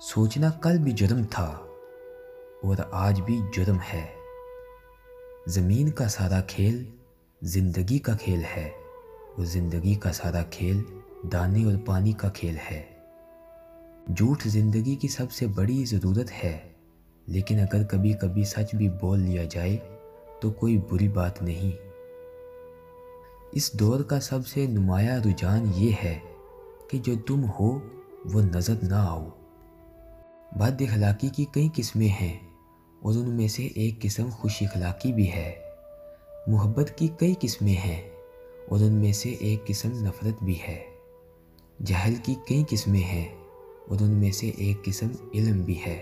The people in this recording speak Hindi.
सोचना कल भी जुर्म था और आज भी जुर्म है। ज़मीन का सारा खेल ज़िंदगी का खेल है और ज़िंदगी का सारा खेल दाने और पानी का खेल है। झूठ ज़िंदगी की सबसे बड़ी ज़रूरत है, लेकिन अगर कभी कभी सच भी बोल लिया जाए तो कोई बुरी बात नहीं। इस दौर का सबसे नुमाया रुझान ये है कि जो तुम हो वो नज़र ना आओ। बद अखलाकी की कई किस्में हैं और उनमें से एक किस्म खुश अखलाकी भी है। मोहब्बत की कई किस्में हैं और उनमें से एक किस्म नफ़रत भी है। जहल की कई किस्में हैं और उनमें से एक किस्म इल्म भी है।